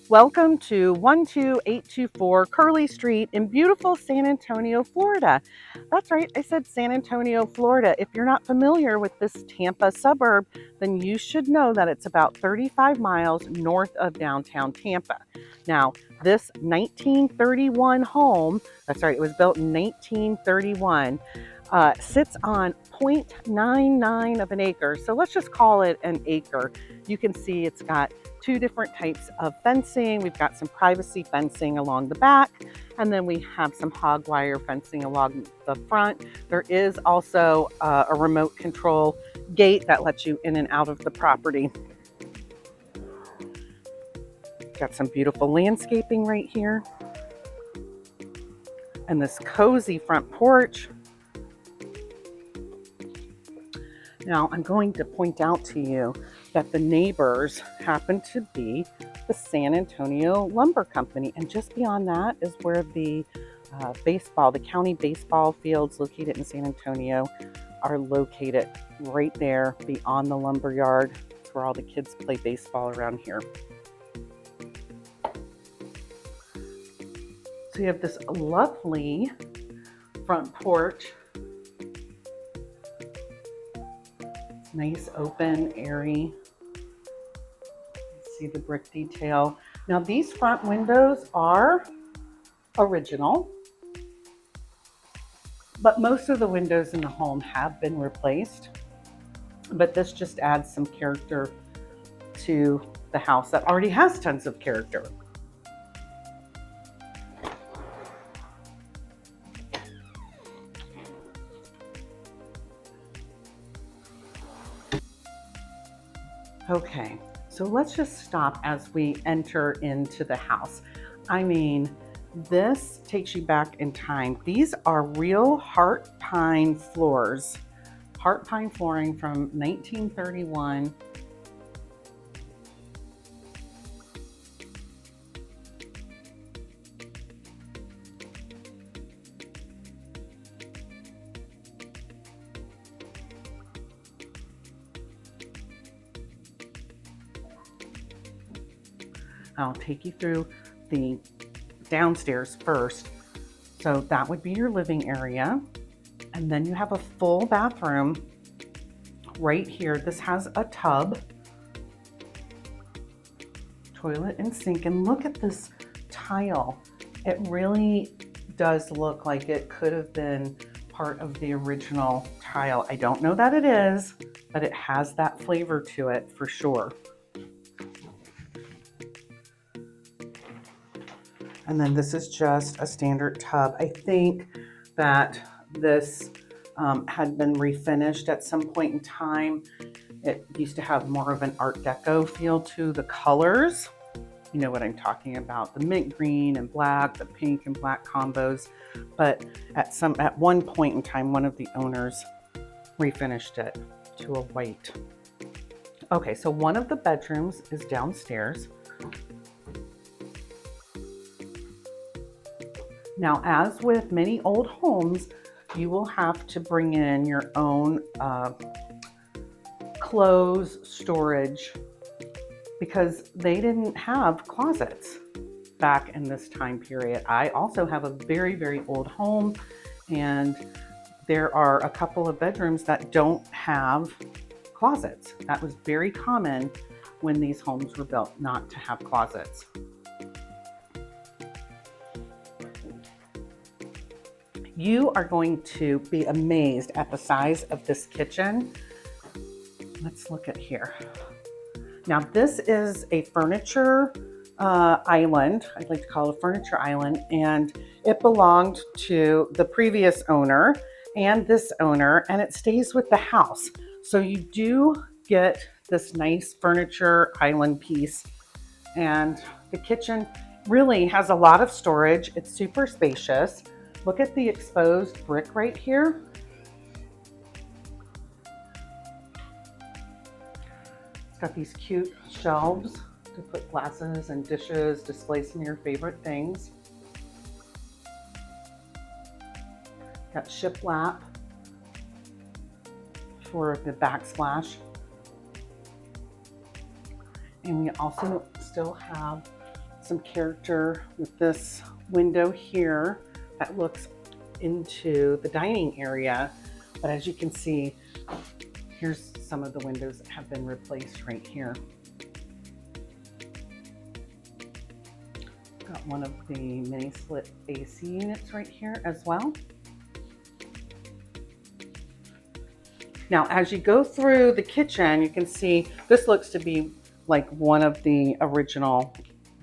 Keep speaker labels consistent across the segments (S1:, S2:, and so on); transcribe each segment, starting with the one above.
S1: Welcome to 12824 Curley Street in beautiful San Antonio, Florida. That's right, I said San Antonio, Florida. If you're not familiar with this Tampa suburb, then you should know that it's about 35 miles north of downtown Tampa. Now, this 1931 home, that's right, it was built in 1931, sits on 0.99 of an acre. So let's just call it an acre. You can see it's got two different types of fencing. We've got some privacy fencing along the back, and then we have some hog wire fencing along the front. There is also a remote control gate that lets you in and out of the property. Got some beautiful landscaping right here. And this cozy front porch. Now, I'm going to point out to you that the neighbors happen to be the San Antonio Lumber Company. And just beyond that is where the county baseball fields located in San Antonio are located right there beyond the lumber yard. It's where all the kids play baseball around here. So you have this lovely front porch. Nice, open, airy. See the brick detail. Now these front windows are original, but most of the windows in the home have been replaced. But this just adds some character to the house that already has tons of character. Okay, so let's just stop as we enter into the house. I mean, this takes you back in time. These are real heart pine floors, heart pine flooring from 1931. I'll take you through the downstairs first. So that would be your living area. And then you have a full bathroom right here. This has a tub, toilet and sink. And look at this tile. It really does look like it could have been part of the original tile. I don't know that it is, but it has that flavor to it for sure. And then this is just a standard tub. I think that this had been refinished at some point in time. It used to have more of an Art Deco feel to the colors. You know what I'm talking about, the mint green and black, the pink and black combos. But at one point in time, one of the owners refinished it to a white. Okay, so one of the bedrooms is downstairs. Now, as with many old homes, you will have to bring in your own clothes storage because they didn't have closets back in this time period. I also have a very, very old home, and there are a couple of bedrooms that don't have closets. That was very common when these homes were built, not to have closets. You are going to be amazed at the size of this kitchen. Let's look at here. Now this is a furniture island. I'd like to call it a furniture island, and it belonged to the previous owner and this owner, and it stays with the house. So you do get this nice furniture island piece, and the kitchen really has a lot of storage. It's super spacious. Look at the exposed brick right here. It's got these cute shelves to put glasses and dishes, display some of your favorite things. Got shiplap for the backsplash. And we also still have some character with this window here that looks into the dining area. But as you can see, here's some of the windows that have been replaced right here. Got one of the mini split AC units right here as well. Now, as you go through the kitchen, you can see this looks to be like one of the original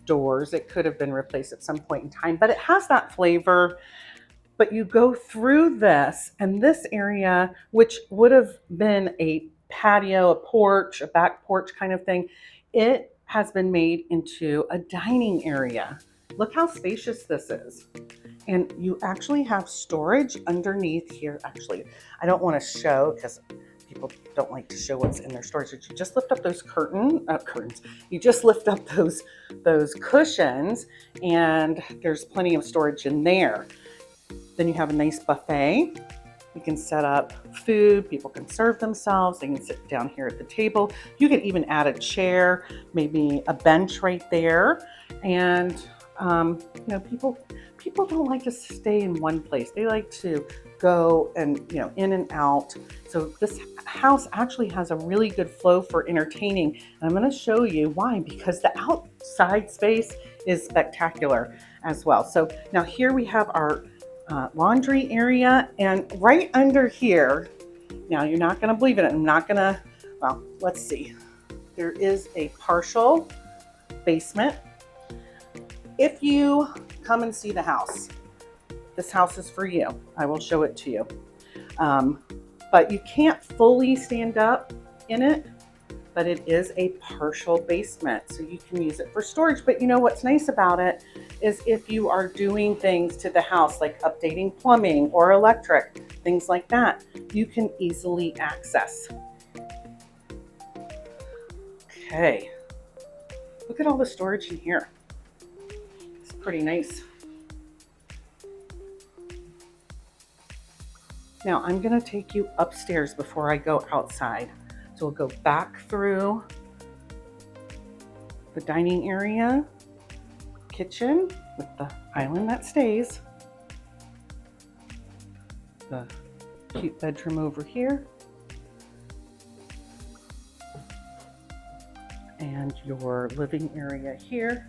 S1: doors. It could have been replaced at some point in time, but it has that flavor. But you go through this, and this area, which would have been a patio, a porch, a back porch kind of thing, it has been made into a dining area. Look how spacious this is. And you actually have storage underneath here. Actually, I don't want to show because people don't like to show what's in their storage. You just lift up those curtains. You just lift up those cushions, and there's plenty of storage in there. Then you have a nice buffet. You can set up food. People can serve themselves. They can sit down here at the table. You can even add a chair, maybe a bench right there. And you know, people don't like to stay in one place. They like to go and, you know, in and out. So this house actually has a really good flow for entertaining. And I'm going to show you why, because the outside space is spectacular as well. So now here we have our laundry area, and right under here, now you're not going to believe it. I'm not going to, well, let's see. There is a partial basement. If you come and see the house, this house is for you. I will show it to you. But you can't fully stand up in it, but it is a partial basement. So you can use it for storage. But you know what's nice about it is if you are doing things to the house, like updating plumbing or electric, things like that, you can easily access. Okay, look at all the storage in here. It's pretty nice. Now I'm gonna take you upstairs before I go outside. So we'll go back through the dining area, kitchen with the island that stays, the cute bedroom over here, and your living area here.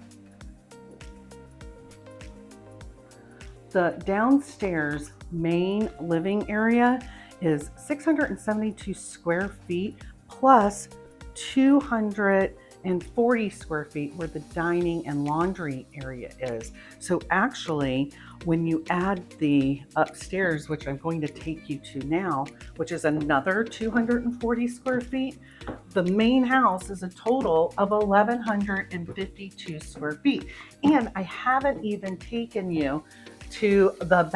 S1: The downstairs main living area is 672 square feet plus 240 square feet where the dining and laundry area is. So actually, when you add the upstairs, which I'm going to take you to now, which is another 240 square feet, the main house is a total of 1,152 square feet. And I haven't even taken you to the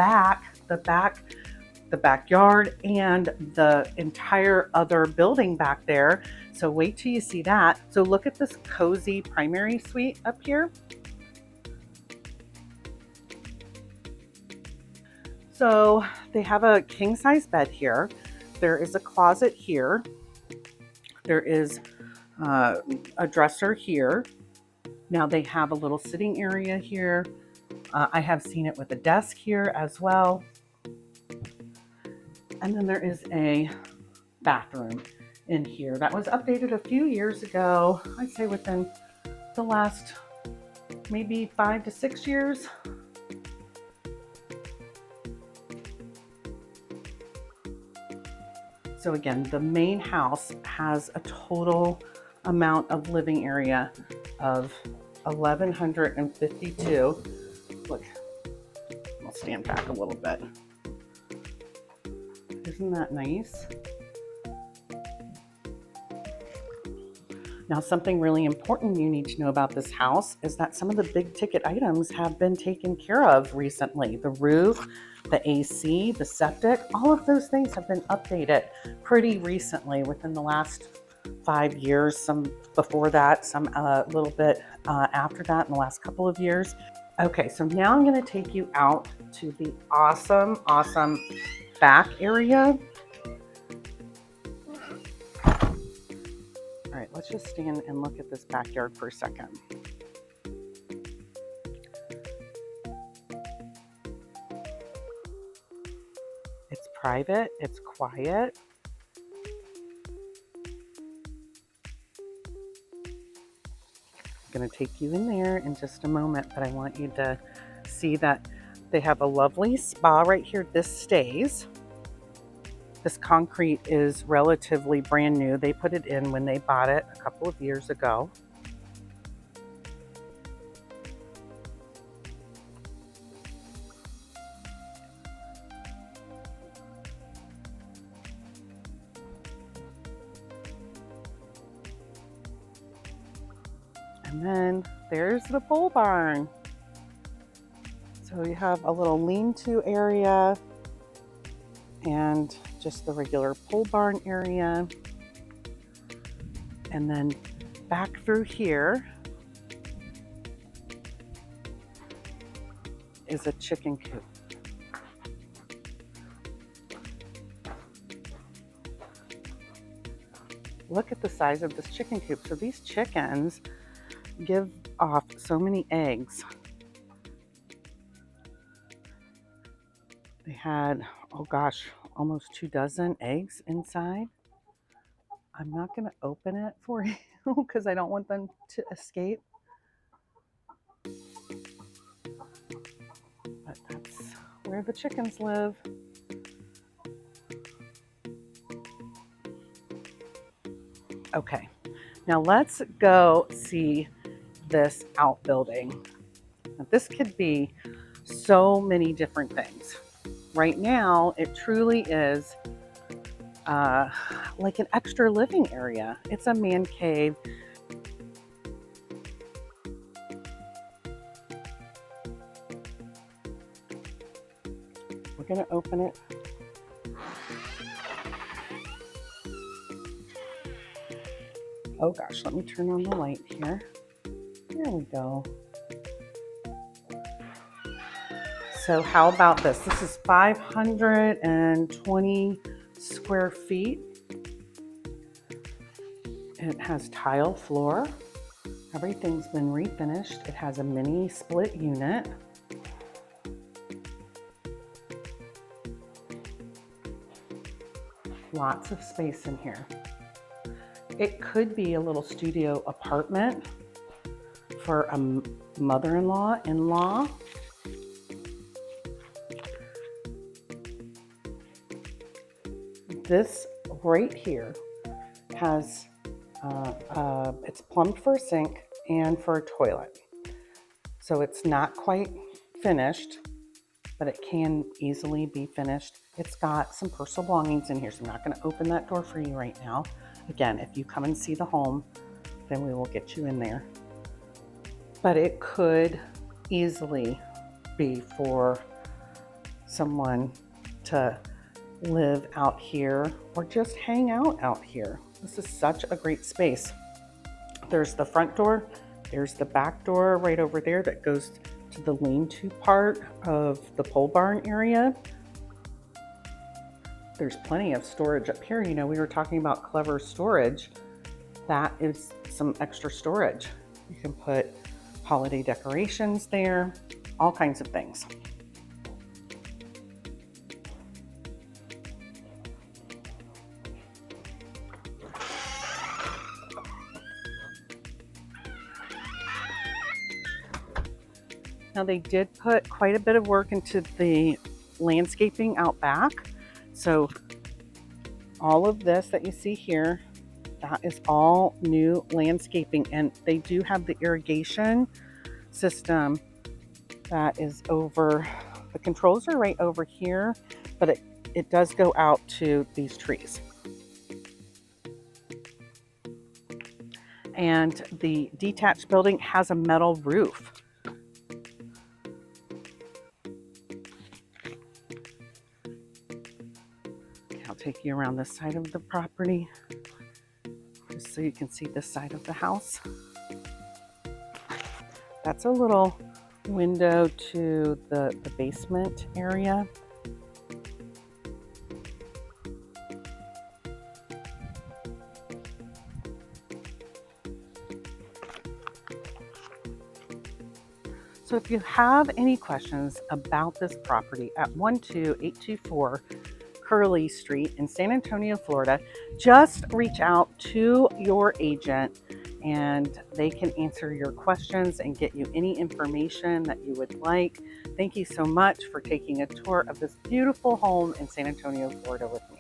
S1: backyard and the entire other building back there. So wait till you see that. So look at this cozy primary suite up here. So they have a king size bed here. There is a closet here. There is a dresser here. Now they have a little sitting area here. I have seen it with a desk here as well. And then there is a bathroom in here that was updated a few years ago. I'd say within the last maybe 5 to 6 years. So again, the main house has a total amount of living area of 1,152. Look, I'll stand back a little bit. Isn't that nice? Now, something really important you need to know about this house is that some of the big ticket items have been taken care of recently. The roof, the AC, the septic, all of those things have been updated pretty recently within the last 5 years, some before that, some a little bit after that in the last couple of years. Okay, so now I'm gonna take you out to the awesome back area. All right, let's just stand and look at this backyard for a second. private, it's quiet. I'm going to take you in there in just a moment, but I want you to see that they have a lovely spa right here. This stays. This concrete is relatively brand new. They put it in when they bought it a couple of years ago. And then there's the pole barn. So you have a little lean-to area and just the regular pole barn area. And then back through here is a chicken coop. Look at the size of this chicken coop. So these chickens give off so many eggs. They had, oh gosh, almost 24 eggs inside. I'm not going to open it for you because I don't want them to escape. But that's where the chickens live. Okay, now let's go see this outbuilding. Now, this could be so many different things. Right now, it truly is like an extra living area. It's a man cave. We're going to open it. Oh gosh, let me turn on the light here. There we go. So how about this? This is 520 square feet. It has tile floor. Everything's been refinished. It has a mini split unit. Lots of space in here. It could be a little studio apartment for a mother-in-law, in-law. This right here has, it's plumbed for a sink and for a toilet. So it's not quite finished, but it can easily be finished. It's got some personal belongings in here, so I'm not gonna open that door for you right now. Again, if you come and see the home, then we will get you in there. But it could easily be for someone to live out here or just hang out here. This is such a great space. There's the front door, there's the back door right over there that goes to the lean-to part of the pole barn area. There's plenty of storage up here. You know, we were talking about clever storage. That is some extra storage. You can put holiday decorations there, all kinds of things. Now they did put quite a bit of work into the landscaping out back. So all of this that you see here, that is all new landscaping, and they do have the irrigation system that is over, the controls are right over here, but it does go out to these trees. And the detached building has a metal roof. I'll take you around this side of the property just so you can see this side of the house. That's a little window to the basement area. So if you have any questions about this property at 12824 Curley Street in San Antonio, Florida, just reach out to your agent and they can answer your questions and get you any information that you would like. Thank you so much for taking a tour of this beautiful home in San Antonio, Florida with me.